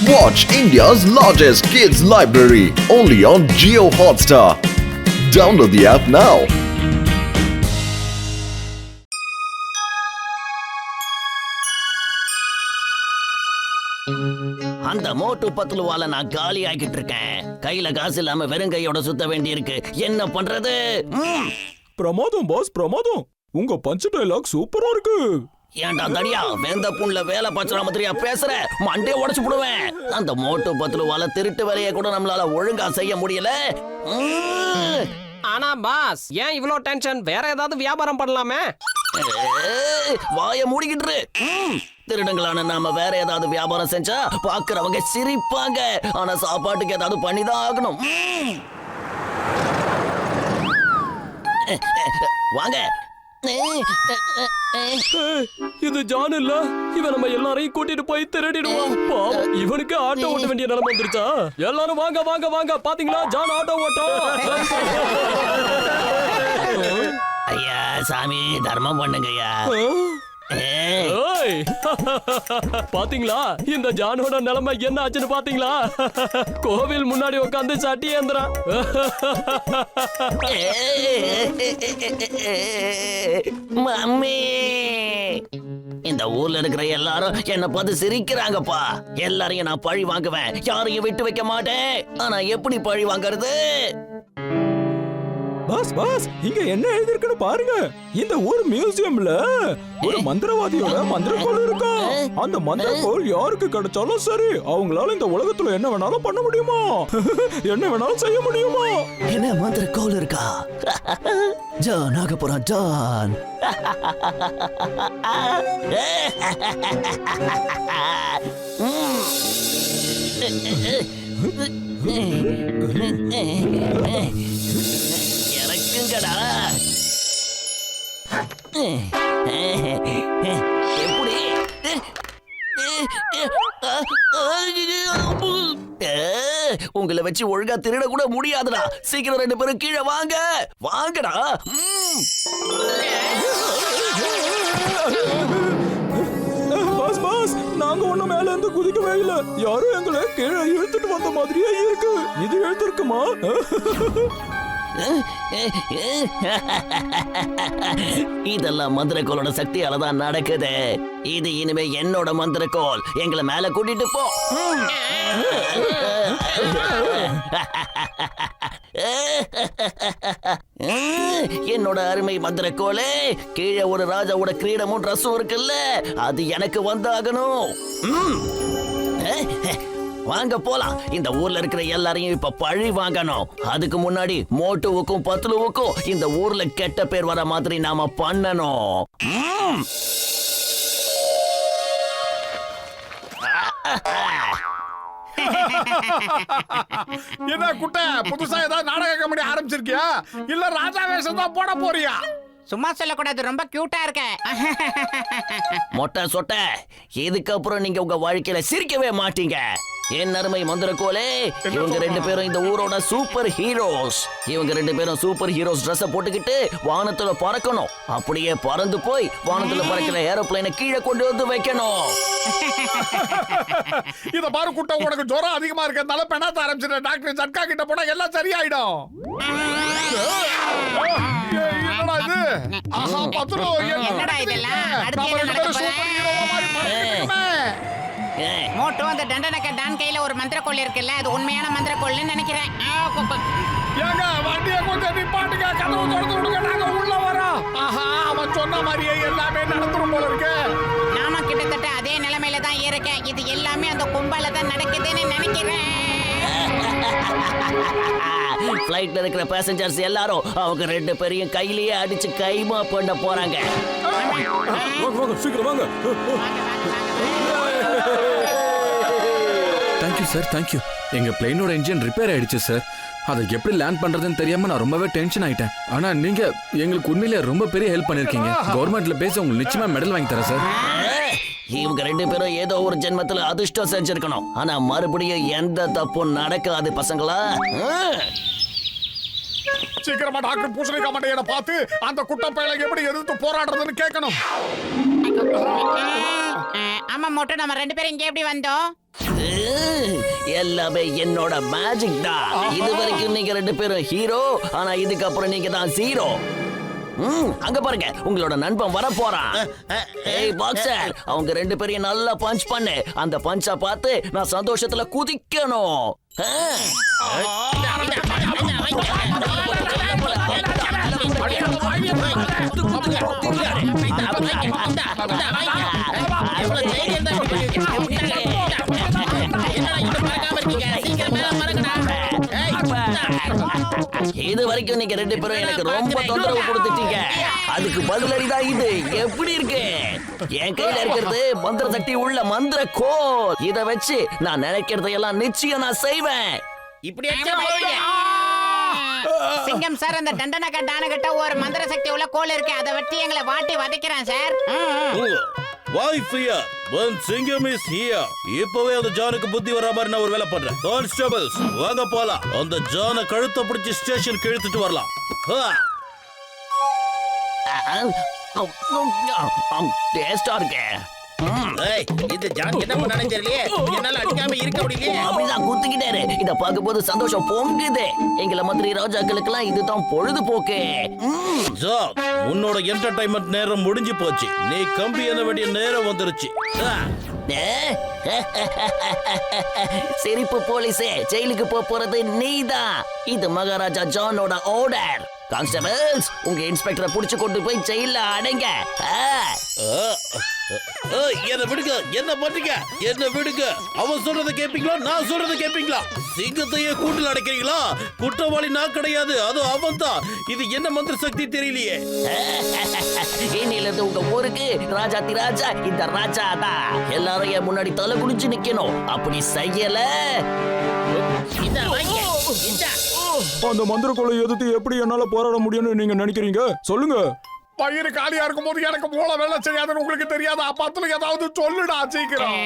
Watch India's largest kids library only on Jio Hotstar. Download the app now. அந்த மோட்டு பத்துலுவால நான் காலி ஆகிட்டு இருக்கேன். கையில காசு இல்லாம வெறுங்கையோட சுத்த வேண்டி இருக்கு. என்ன பண்றது? பிரமாதம் பாஸ், பிரமாதம். உங்க பஞ்ச் டயலாக் சூப்பரா இருக்கு. ஏன்டா தடியா வேந்த புண்ல வேலை பச்சற மாதிரியா பேசுற? மண்டே உடைச்சு போடுவேன். அந்த மோட்டு பத்துலுவால திருட்டு வேலையை கூட நம்மளால ஒழுங்கா செய்ய முடியல. ஆனா பாஸ், ஏன் இவ்ளோ டென்ஷன்? வேற ஏதாவது வியாபாரம் பண்ணலாமே. வாய மூடிக்கிட்டு. திருடங்களான நாம வேற ஏதாவது வியாபாரம் செஞ்சா பாக்குறவங்க சிரிப்பாங்க. ஆனா சாப்பாட்டுக்கு ஏதாவது பண்ணிதான் ஆகணும். வாங்க. இது ஜான் இல்ல, இவன் நம்ம எல்லாரையும் கூட்டிட்டு போய் திருடிடுவான். பாவம், இவனுக்கு ஆட்டோ ஓட்ட வேண்டிய நிலைமை வந்துருச்சா? எல்லாரும் வாங்க வாங்க வாங்க, பாத்தீங்களா ஜான் ஆட்டோ ஓட்டம். ஐயா சாமி, தர்மம் பண்ணுங்கய்யா. பாத்தீங்களா இந்த ஜானோட நிலைமை என்ன ஆச்சுன்னு பாத்தீங்களா? கோவில் முன்னாடி உட்காந்து சட்டி ஏந்துறான். மம்மி, இந்த ஊர்ல இருக்கிற எல்லாரும் என்ன பார்த்து சிரிக்கிறாங்கப்பா. எல்லாரையும் நான் பழி வாங்குவேன், யாரையும் விட்டு வைக்க மாட்டேன். ஆனா எப்படி பழி வாங்குறது? பாஸ் பாஸ், இங்க என்ன எழுதிருக்குன்னு பாருங்க. இந்த ஊர் மியூசியம்ல ஒரு மந்திரவாதியோட மந்திரக்கோள் இருக்கா. அந்த மந்திரக்கோள் யாருக்கு கிடைச்சாலும் சரி, அவங்களால இந்த உலகத்துல என்ன வேணாலும் பண்ண முடியுமா, என்ன வேணாலும் செய்ய முடியுமா. என்ன மந்திரக்கோள் இருக்கா? ஜான் ஆக போறான் ஜான். இறக்குங்கடா. எப்படி? உங்களை வச்சு ஒழுங்கா திருட கூட முடியாதுடா. சீக்கிரம் 2 பேரும் கீழே வாங்க. வாங்கடா. பாஸ் பாஸ், நாங்க ஒண்ணு மேல இருந்து குதிக்கவே இல்ல. யாரும் எங்களை கீழே இழுத்துட்டு வந்த மாதிரியே இருக்கு. இது இழுத்துருக்குமா? இதெல்லாம் மந்திரக்கோளோட சக்தியால தான் நடக்குது. இது இனிமே என்னோட மந்திரக்கோள். எங்களை மேல கூட்டிட்டு போ. என்னோட அருமை மந்திரக்கோளே, கீழே ஒரு ராஜாவோட கிரீடமும் ட்ரெஸ்ஸும் இருக்குல்ல, அது எனக்கு வந்தாகணும். வாங்க போலாம். இந்த ஊர்ல இருக்கிற எல்லாரையும் இப்ப பழி வாங்கணும். அதுக்கு முன்னாடி மோட்டுவுக்கும் பத்துலுவுக்கும் இந்த ஊர்ல கெட்ட பேர் வர மாதிரி நாம பண்ணணும். என்ன குட்ட, புதுசா ஏதாவது நாடக கம்பெனி ஆரம்பிச்சிருக்கியா இல்ல ராஜா வேஷம் தான் போட போறியா? சும்மா சொல்லக்கூடாது, ரொம்ப கியூட்டா இருக்க. மொட்டை சொட்ட, இதுக்கப்புறம் நீங்க உங்க வாழ்க்கையில சிரிக்கவே மாட்டீங்க. என் அருமை மந்திரக்கோலே, இவங்க 2 பேரும் இந்த ஊரோட சூப்பர் ஹீரோஸ். இவங்க 2 பேரும் சூப்பர் ஹீரோஸ் ட்ரெஸ் போட்டுக்கிட்டு வானத்துல பறக்கணும். அப்படியே பறந்து போய் வானத்துல பறக்கிற ஏரோப்ளேனை கீழே கொண்டு வந்து வைக்கணும். இத பாரு குட்ட, உனக்கு ஜுரம் அதிகமா இருக்கிறதுனால பெணாத்த ஆரம்பிச்சிட்ட. டாக்டர் ஜட்கா கிட்ட போனா எல்லாம் சரியாயிடும். என்னடா இது? ஆஹா பத்ரு, என்னடா இதெல்லாம்? அடுத்து என்ன நடக்க போகுது? மோட்டோ, அந்த தண்டனக்க டான் கையில ஒரு மந்திரக்கோள் இருக்குல்ல, அது உண்மையான மந்திரக்கோள்னு நினைக்கிறேன். ஏங்க வண்டியை கொஞ்சம் நிப்பாட்டுங்க, கதவு திறந்து விடுங்க, நாங்க உள்ள வரோம். ஆஹா, அவன் சொன்ன மாதிரியே எல்லாமே நடந்துரும் போல இருக்கு. நாம கிட்டத்தட்ட அதே நிலைமையில தான் இருக்கேன். இது எல்லாமே அந்த கும்பல தான் நடக்குதுன்னு நினைக்கிறேன். ஃப்ளைட்ல இருக்கிற பேசஞ்சர்ஸ் எல்லாரும் அவங்க 2 பேரையும் கையிலேயே அடிச்சு கைமா பண்ண போறாங்க. சீக்கிரம் வாங்க. Thank you sir, thank you. எங்க பிளேனோட இன்ஜின் ரிப்பேர் ஆயிடுச்சு சார். அதை எப்படி லேண்ட் பண்றதுன்னு தெரியாம நான் ரொம்பவே டென்ஷன் ஆயிட்டேன். ஆனா நீங்க எங்களுக்கு உண்மையிலேயே ரொம்ப பெரிய ஹெல்ப் பண்ணிருக்கீங்க. கவர்மெண்ட்ல பேசி உங்களுக்கு நிச்சயமா மெடல் வாங்கி தரேன் சார். இவங்க 2 பேரும் ஏதோ ஒரு ஜென்மத்துல அதிர்ஷ்டம் செஞ்சிருக்கணும். ஆனா மறுபடியும் எந்த தப்பும் நடக்காது பசங்களா. சீக்கிரமா டாக்டர் பூசணிக்கா மண்டையனை பார்த்து அந்த குட்டப்பையில எப்படி எதிர்த்து போராடுறதுன்னு கேட்கணும். ஆமா மோட்டோ, நம்ம 2 பேரும் இங்க எப்படி வந்தோம்? எல்லாமே என்னோட மேஜிக் தான். இது வரைக்கும் நீங்க 2 பேரும் ஹீரோ, ஆனா இதுக்கப்புறம் நீங்க தான் ஜீரோ. அங்க பாருங்க, உங்களோட நண்பன் வர போறான். ஏய் பாக்ஸர், அவங்க 2 பேரையும் நல்லா பஞ்ச் பண்ணு. அந்த பஞ்சா பார்த்து நான் சந்தோஷத்துல குதிக்கணும். இது வரைக்கும் நீங்க 2 பேரும் எனக்கு ரொம்ப தொந்தரவு கொடுத்துட்டீங்க. அதுக்கு பதிலடிதான் இது. எப்படி இருக்கு? என் கையில இருக்கிறது மந்திர சக்தி உள்ள மந்திர கோல். இத வச்சு நான் நினைக்கிறதையெல்லாம் நிச்சயம் நான் செய்வேன். இப்படி சிங்கம் சார், அந்த தண்டனக்கா டானகிட்ட ஒரு மந்திர சக்தி உள்ள கோல் இருக்கு. அதை வச்சு எங்களை வாட்டி வதைக்கிறான் sir. Why fear when Singham is here? இப்பவே அந்த ஜானுக்கு புத்தி வர மாதிரி நான் ஒரு வேலை பண்றேன். கான்ஸ்டபிள்ஸ் வாங்க போலாம். அந்த ஜானை கழுத்தை பிடிச்சி ஸ்டேஷனுக்கு இழுத்துட்டு வரலாம். டேஸ்டா இருக்கு. இந்த ஜான் என்ன பண்ணானே தெரியலையே. என்னால அடிக்காம இருக்க முடியலையே. அப்படிதான் குத்திக்கிட்டாரு. இத பார்க்கும்போது சந்தோஷம் பொங்குது. எங்கள மந்திரி ராஜாக்களுக்கெல்லாம் இதுதான் பொழுதுபோக்கு. ஜான், உன்னோட என்டர்டைன்மெண்ட் நேரம் முடிஞ்சு போச்சு. நீ கம்பி எண்ண வேண்டிய நேரம் வந்துருச்சு. சிரிப்பு போலீஸே, ஜெயிலுக்கு போறது நீதான். இது மகாராஜா ஜானோட ஆர்டர். கான்ஸ்டபிள்ஸ், உங்க இன்ஸ்பெக்டரை புடிச்சு கொண்டு போய் ஜெயில அடைங்க. என்ன விடுங்க, என்ன பண்றீங்க? என்ன விடுங்க. அவன் சொல்றத கேப்பீங்களா, நான் சொல்றத கேப்பீங்களா? சிங்கத்தையே கூட்டில் அடைக்கிறீங்களா? குற்றவாளி நான் கிடையாது, அது அவன் தான். இது என்ன மந்திர சக்தி தெரியலையே. இன்னில இருந்து உங்க ஊருக்கு ராஜாதி ராஜா இந்த ராஜா தான். எல்லாரும் என் முன்னாடி தலை குனிஞ்சு நிக்கணும். அப்படி செய்யல அந்த மந்திர கோலை எதிர்த்து எப்படி என்னால போராட முடியும்னு நீங்க நினைக்கிறீங்க? சொல்லுங்க. வயிறு காலியா இருக்கும் போது எனக்கு மூளை வேலை செய்யாதுன்னு உங்களுக்கு தெரியாதா? பத்துல ஏதாவது சொல்லுடா சீக்கிரம்.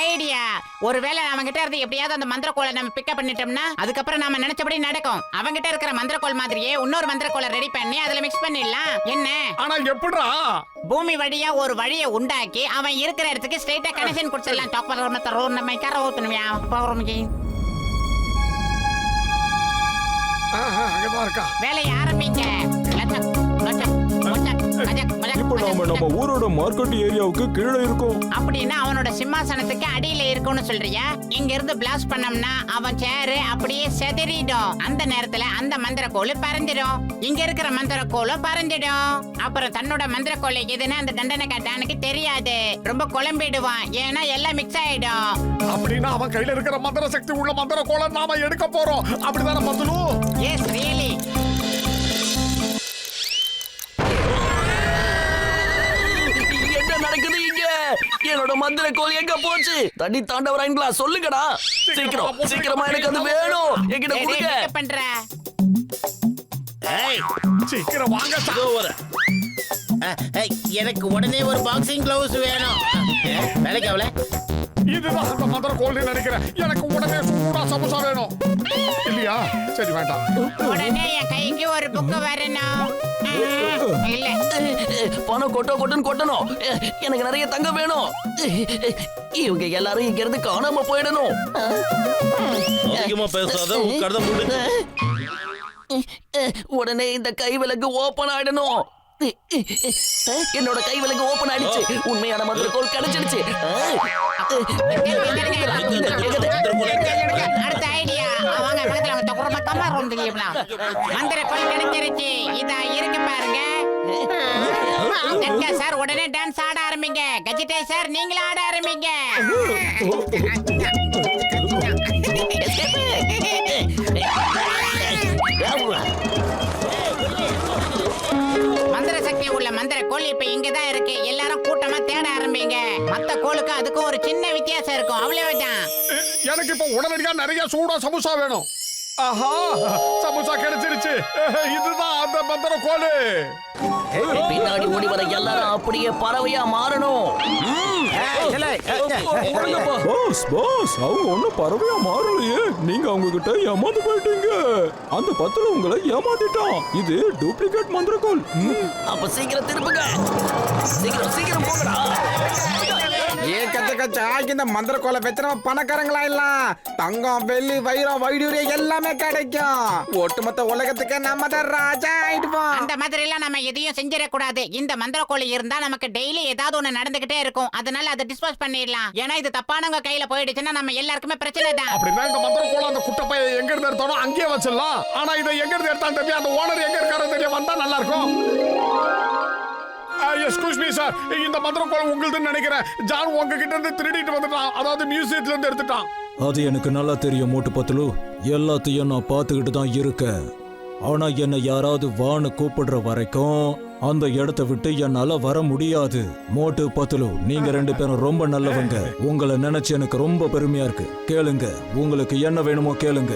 ஐடியா. ஒருவேளை அவங்கிட்ட இருந்து எப்படியாவது அந்த மந்திர கோலை நம்ம பிக்கப் பண்ணிட்டோம்னா அதுக்கப்புறம் நாம நினைச்சபடி நடக்கும். அவங்கிட்ட இருக்கிற மந்திர கோல் மாதிரியே இன்னொரு மந்திர கோலை ரெடி பண்ணி அதுல மிக்ஸ் பண்ணிடலாம். என்ன? ஆனா எப்படிடா? பூமி வழியா ஒரு வழியை உண்டாக்கி அவன் இருக்கிற இடத்துக்கு ஸ்ட்ரைட்டா கனெக்ஷன் கொடுத்துடலாம். டாப் பண்ண ரோட் நம்ம கரை ஊத்தணும்யா. அங்கதான் இருக்கா. வேலையை ஆரம்பிங்க. இப்ப நம்ம ஊரோட மார்க்கெட் ஏரியாவுக்கு கீழே இருக்கும். அப்படின்னா அவனோட சிம்மாசனத்துக்கு அடியில இருக்கும்னு சொல்றியா? இங்க இருந்து பிளாஸ்ட் பண்ணோம்னா அவன் சேரு அப்படியே செதறிடும். அந்த நேரத்துல அந்த மந்திர கோல் பறந்துடும். இங்க இருக்கிற மந்திர கோலும் பறந்துடும். அப்புறம் தன்னோட மந்திர கோல் எதுன்னு அந்த தண்டனக்கா டானுக்கு தெரியாது. ரொம்ப குழம்பிடுவான். ஏன்னா எல்லாம் மிக்ஸ் ஆயிடும். அப்படின்னா அவன் கையில இருக்கிற மந்திர சக்தி உள்ள மந்திர கோலை நாம எடுக்க போறோம். அப்படிதானே பத்துலு? S really. நடக்குது இங்க? என்னோட மந்திர கோல் எங்க போச்சு? தண்ணி தாண்டவராங்களா? சொல்லுங்கடா சீக்கிரம். சீக்கிரமா எனக்கு அது வேணும். என்கிட்ட கொடுங்க. பண்ற சீக்கிரம் வாங்க. எனக்கு உடனே ஒரு பாக்ஸிங் கிளவுஸ் வேணும். வேலைக்கு அவளை இதுதான் அந்த மந்திர கோல் நினைக்கிறேன். எனக்கு உடனே சூடா சமோசா வேணும். இல்லையா? சரி வேண்டாம். உடனே என் கைக்கு ஒரு புக்கு வரணும். இல்ல பணம் கொட்டணும் கொட்டணும். எனக்கு நிறைய தங்கம் வேணும். இவங்க எல்லாரும் இங்க இருந்து காணாம போயிடணும். அதிகமா பேசாத, உட்கார்ந்து முடிஞ்சு. உடனே இந்த கை விலங்கு ஓபன் ஆயிடணும். என்னோட கை விலங்கு ஓபன் ஆயிடுச்சு. உண்மையான மந்திர கோல் கிடைச்சிடுச்சு. அடுத்த ஐடியா. அவங்க பக்கத்துல அவங்க தொகுறமா கம்மா தெரியுமா? மந்திர கோல் கிடைச்சிருச்சு. இதா இருக்கு பாருங்க. சார் உடனே டான்ஸ் ஆட ஆரம்பிங்க. கஜிட்டே சார் நீங்களும் ஆட ஆரம்பிங்க. மந்திர சக்தி உள்ள மந்திர கோல் இப்ப இங்கதான் இருக்கு. எல்லாரும் கூட்டமா தேட ஆரம்பிங்க. மத்த கோலுக்கு அதுக்கும் ஒரு சின்ன வித்தியாசம் இருக்கும். அவ்வளவுதான். எனக்கு இப்ப உடனடியா நிறைய சூடா சமோசா வேணும். ஆஹா, சமோசா கிடைச்சிருச்சு. இதுதான் அந்த மந்திர கோலு. பின்னாடி ஓடி வர எல்லாரும் அப்படியே பறவையா மாறணும். பாஸ் பாஸ், அவங்க ஒண்ணும் பறவையா மாறலையே. நீங்க அவங்க கிட்ட ஏமாந்து போயிட்டீங்க. அந்த பத்துல உங்களை ஏமாத்திட்டான். இது டூப்ளிகேட் மந்திர கோல். அப்ப சீக்கிரம் திருப்புங்க. சீக்கிரம் சீக்கிரம் போங்கடா. ஏக்கச்சக்கச்சா இந்த மந்திர கோலை வச்சு நம்ம பணக்காரங்களா எல்லாம் தங்கம் வெள்ளி வைரம் வைடூரியம் எல்லாமே கிடைக்கும். ஒட்டுமொத்த உலகத்துக்கு நம்ம தான் ராஜா ஆயிடுவோம். அந்த மாதிரி எல்லாம் நம்ம எதையும் செஞ்சிடக்கூடாது. இந்த மந்திர கோழி இருந்தா நமக்கு டெய்லி ஏதாவது ஒண்ணு நடந்துகிட்டே இருக்கும். அதனால அதை டிஸ்போஸ் பண்ணிடலாம். ஏன்னா இது தப்பானவங்க கையில போயிடுச்சுன்னா நம்ம எல்லாருக்குமே பிரச்சனை தான். அப்படின்னா இந்த மந்திர கோலை அந்த குட்டப்பைய எங்க இருந்து எடுத்தாலும் அங்கேயே வச்சிடலாம். ஆனா இதை எங்க இருந்து எடுத்தாலும் தெரியும், அந்த ஓனர் எங்க இருக்காரு தெரிய வந்தா நல்லா இருக்கும். எஸ்கூஸ் மீ சார், இந்த மந்திர கோலை உங்களுதுன்னு நினைக்கிறேன். ஜான் உங்ககிட்ட இருந்து திருடிட்டு வந்துட்டான், அதாவது மியூசியத்துல இருந்து எடுத்துட்டான். அது எனக்கு நல்லா தெரியும் மோட்டு பத்துலு. எல்லாத்தையும் நான் பார்த்துக்கிட்டு தான் இருக்கேன். ஆனா என்னை யாராவது வான்னு கூப்பிடுற வரைக்கும் அந்த இடத்தை விட்டு என்னால வர முடியாது. மோட்டு பத்துலு, நீங்க ரெண்டு பேரும் ரொம்ப நல்லவங்க. உங்களை நினைச்சு எனக்கு ரொம்ப பெருமையா இருக்கு. கேளுங்க, உங்களுக்கு என்ன வேணுமோ கேளுங்க.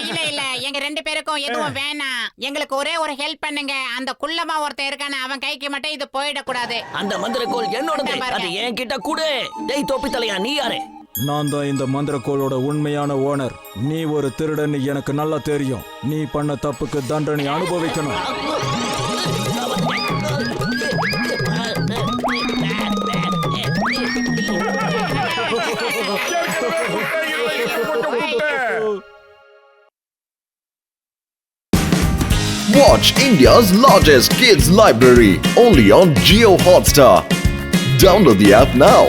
இல்ல இல்ல, எங்க ரெண்டு பேருக்கும் எதுவும் வேணாம். எங்களுக்கு ஒரே ஒரு ஹெல்ப் பண்ணுங்க. அந்த குள்ளமா ஒருத்தன் இருக்கானே, அவன் கைக்கு மட்டும் இது போயிடக்கூடாது. அந்த மந்திரக்கோள் என்னோடது, அது என்கிட்ட கூட. டேய் தொப்பி தலையா, நீ யாரு? நான் தான் இந்த மந்திரக்கோளோட உண்மையான ஓனர். நீ ஒரு திருடன் எனக்கு நல்லா தெரியும். நீ பண்ண தப்புக்கு தண்டனை அனுபவிக்கணும். Watch India's largest kids library only on Jio Hotstar. Download the app now.